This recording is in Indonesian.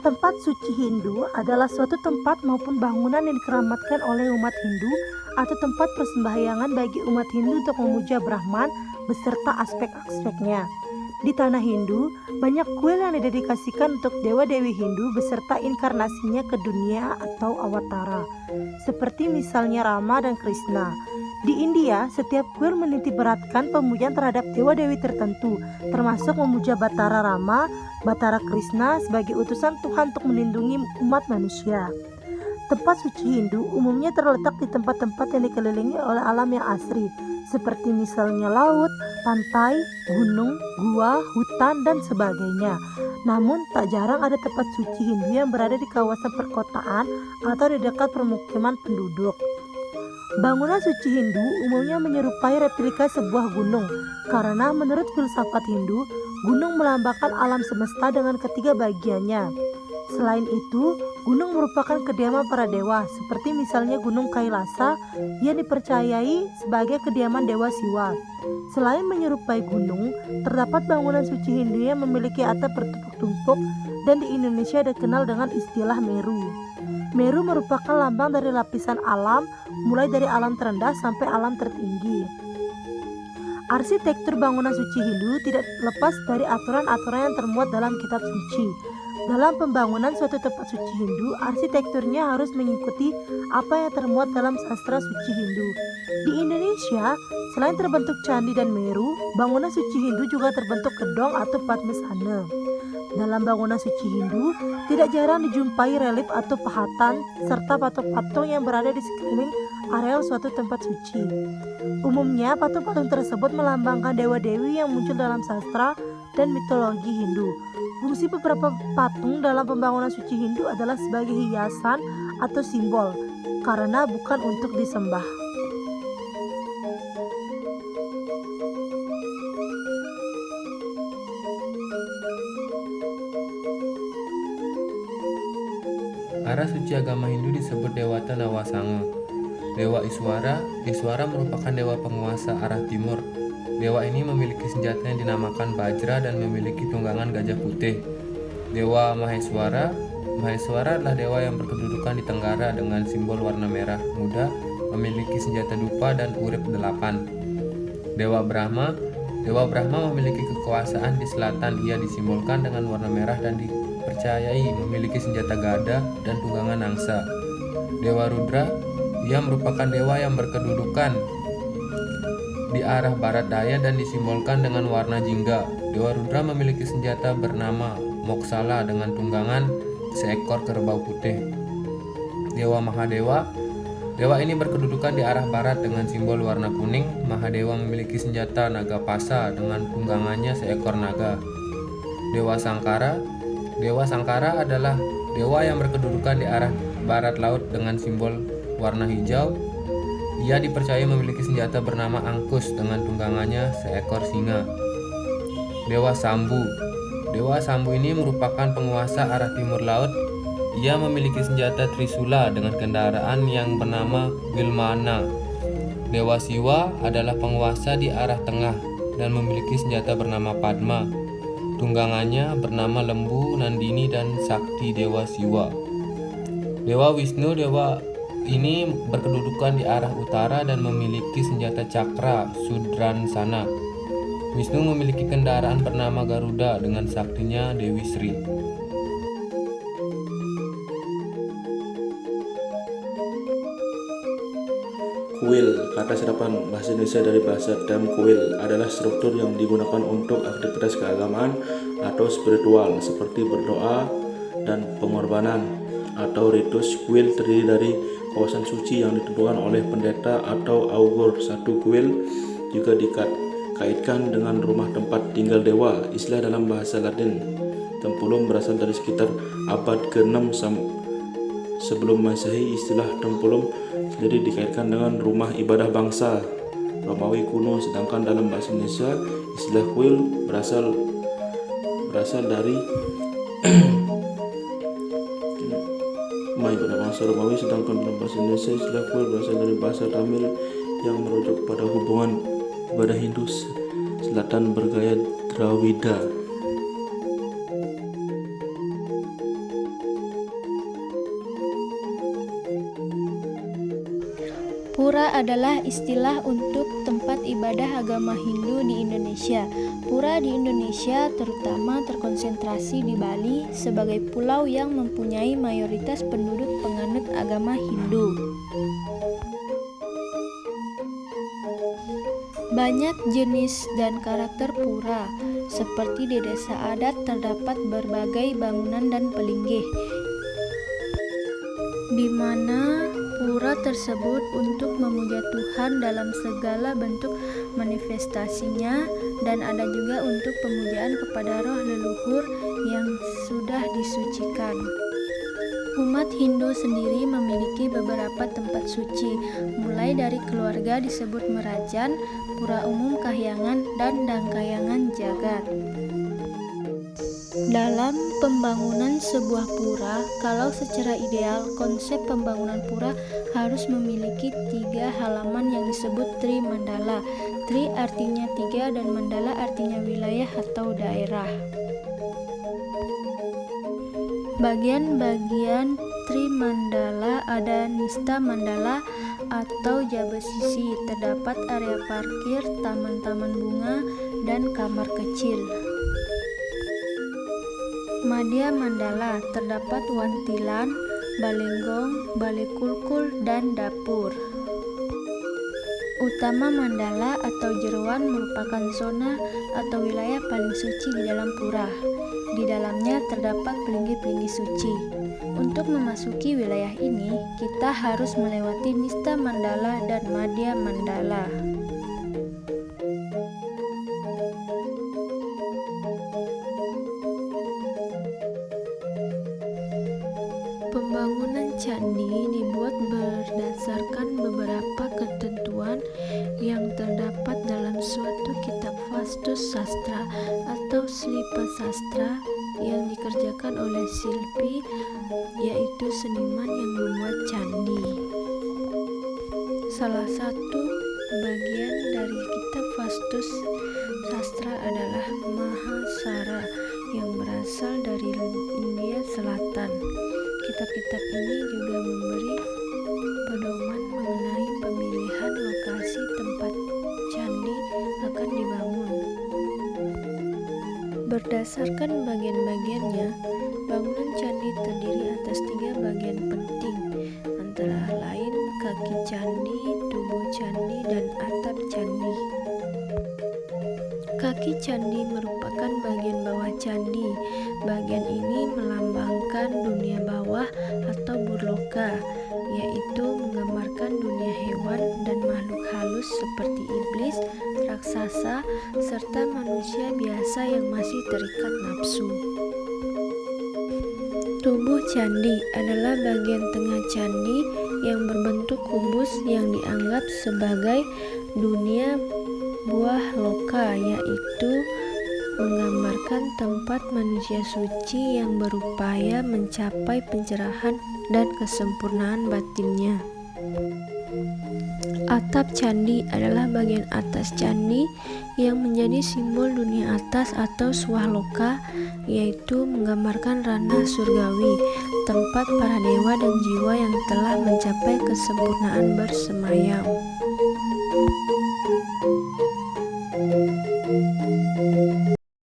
Tempat suci Hindu adalah suatu tempat maupun bangunan yang dikeramatkan oleh umat Hindu atau tempat persembahyangan bagi umat Hindu untuk memuja Brahman beserta aspek-aspeknya. Di tanah Hindu, banyak kuil yang didedikasikan untuk dewa-dewi Hindu beserta inkarnasinya ke dunia atau awatara, seperti misalnya Rama dan Krishna. Di India, setiap kuil menitikberatkan pemujaan terhadap dewa-dewi tertentu, termasuk memuja Batara Rama, Batara Krishna sebagai utusan Tuhan untuk melindungi umat manusia. Tempat suci Hindu umumnya terletak di tempat-tempat yang dikelilingi oleh alam yang asri, seperti misalnya laut, pantai, gunung, gua, hutan, dan sebagainya. Namun, tak jarang ada tempat suci Hindu yang berada di kawasan perkotaan atau di dekat permukiman penduduk. Bangunan suci Hindu umumnya menyerupai replika sebuah gunung, karena menurut filsafat Hindu, gunung melambangkan alam semesta dengan ketiga bagiannya. Selain itu, gunung merupakan kediaman para dewa, seperti misalnya Gunung Kailasa yang dipercayai sebagai kediaman Dewa Siwa. Selain menyerupai gunung, terdapat bangunan suci Hindu yang memiliki atap bertumpuk-tumpuk dan di Indonesia dikenal dengan istilah Meru. Meru merupakan lambang dari lapisan alam, mulai dari alam terendah sampai alam tertinggi. Arsitektur bangunan suci Hindu tidak lepas dari aturan-aturan yang termuat dalam kitab suci. Dalam pembangunan suatu tempat suci Hindu, arsitekturnya harus mengikuti apa yang termuat dalam sastra suci Hindu. Di Indonesia, selain terbentuk candi dan Meru, bangunan suci Hindu juga terbentuk kedong atau padmasana. Dalam bangunan suci Hindu, tidak jarang dijumpai relief atau pahatan, serta patung-patung yang berada di sekeliling areal suatu tempat suci. Umumnya, patung-patung tersebut melambangkan dewa-dewi yang muncul dalam sastra dan mitologi Hindu. Fungsi beberapa patung dalam pembangunan suci Hindu adalah sebagai hiasan atau simbol, karena bukan untuk disembah. Arah suci agama Hindu disebut Dewata Nawasanga. Dewa Iswara merupakan dewa penguasa arah timur. Dewa ini memiliki senjata yang dinamakan Bajra dan memiliki tunggangan gajah putih. Dewa Maheswara adalah dewa yang berkedudukan di Tenggara dengan simbol warna merah muda, memiliki senjata dupa dan urip 8. Dewa Brahma memiliki kekuasaan di selatan. Ia disimbolkan dengan warna merah dan dipercayai memiliki senjata gada dan tunggangan angsa. Dewa Rudra, ia merupakan dewa yang berkedudukan di arah barat daya dan disimbolkan dengan warna jingga. Dewa Rudra memiliki senjata bernama Moksala dengan tunggangan seekor kerbau putih. Dewa Mahadewa, dewa ini berkedudukan di arah barat dengan simbol warna kuning. Mahadewa memiliki senjata naga pasa dengan tunggangannya seekor naga. Dewa Sangkara adalah dewa yang berkedudukan di arah barat laut dengan simbol warna hijau. Ia dipercaya memiliki senjata bernama Angkus dengan tunggangannya seekor singa. Dewa Sambu ini merupakan penguasa arah timur laut. Ia memiliki senjata Trisula dengan kendaraan yang bernama Wilmana. Dewa Siwa adalah penguasa di arah tengah dan memiliki senjata bernama Padma. Tunggangannya bernama Lembu, Nandini, dan Sakti Dewa Siwa. Dewa Wisnu, ini berkedudukan di arah utara dan memiliki senjata cakra Sudransana. Wisnu memiliki kendaraan bernama Garuda dengan saktinya Dewi Sri. Kuil, kata serapan bahasa Indonesia dari bahasa Dam kuil, adalah struktur yang digunakan untuk aktivitas keagamaan atau spiritual seperti berdoa dan pengorbanan. Atau ritus kuil terdiri dari kawasan suci yang ditentukan oleh pendeta atau augur. Satu kuil juga dikaitkan dengan rumah tempat tinggal dewa. Istilah dalam bahasa Latin Tempulum berasal dari sekitar abad ke-6 sebelum Masehi. Istilah Tempulum sendiri dikaitkan dengan rumah ibadah bangsa Romawi kuno, sedangkan dalam bahasa Indonesia istilah kuil berasal dari rumah ibadah bangsa Romawi, sedangkan dalam bahasa Indonesia istilah kuil berasal dari bahasa Tamil yang merujuk pada hubungan ibadah Hindu Selatan bergaya Drawida. Pura adalah istilah untuk tempat ibadah agama Hindu di Indonesia. Pura di Indonesia terutama terkonsentrasi di Bali sebagai pulau yang mempunyai mayoritas penduduk penganut agama Hindu. Banyak jenis dan karakter pura. Seperti di desa adat terdapat berbagai bangunan dan pelinggih, di mana pura tersebut untuk memuja Tuhan dalam segala bentuk manifestasinya, dan ada juga untuk pemujaan kepada roh leluhur yang sudah disucikan. Umat Hindu sendiri memiliki beberapa tempat suci, mulai dari keluarga disebut Merajan, Pura Umum Kahyangan, dan Dangkayangan Jagat. Dalam pembangunan sebuah pura, kalau secara ideal konsep pembangunan pura harus memiliki 3 halaman yang disebut Tri Mandala. Tri artinya 3 dan Mandala artinya wilayah atau daerah. Bagian-bagian Tri Mandala ada Nista Mandala atau Jabesisi, terdapat area parkir, taman-taman bunga, dan kamar kecil. Madya Mandala terdapat wantilan, balenggong, balai kulkul, dan dapur. Utama Mandala atau jeroan merupakan zona atau wilayah paling suci di dalam pura. Di dalamnya terdapat pelinggih-pelinggih suci. Untuk memasuki wilayah ini, kita harus melewati Nista Mandala dan Madya Mandala. Pembangunan candi dibuat berdasarkan beberapa ketentuan yang terdapat dalam suatu kitab Vastu Sastra atau Slipa Sastra yang dikerjakan oleh silpi, yaitu seniman yang membuat candi. Salah satu bagian dari kitab Vastu Sastra adalah Mahasara yang berasal dari India Selatan. Kitab-kitab ini juga memberi pedoman mengenai pemilihan lokasi tempat candi akan dibangun. Berdasarkan bagian-bagiannya, bangunan candi terdiri atas 3 bagian penting, antara lain kaki candi, tubuh candi, dan atap candi. Kaki candi merupakan bagian bawah candi. Bagian ini melambangkan dunia bawah atau burloka, yaitu menggambarkan dunia hewan dan makhluk halus seperti iblis, raksasa, serta manusia biasa yang masih terikat nafsu. Tubuh candi adalah bagian tengah candi yang berbentuk kubus yang dianggap sebagai dunia buah loka, yaitu menggambarkan tempat manusia suci yang berupaya mencapai pencerahan dan kesempurnaan batinnya. Atap candi adalah bagian atas candi yang menjadi simbol dunia atas atau swahloka, yaitu menggambarkan ranah surgawi, tempat para dewa dan jiwa yang telah mencapai kesempurnaan bersemayam.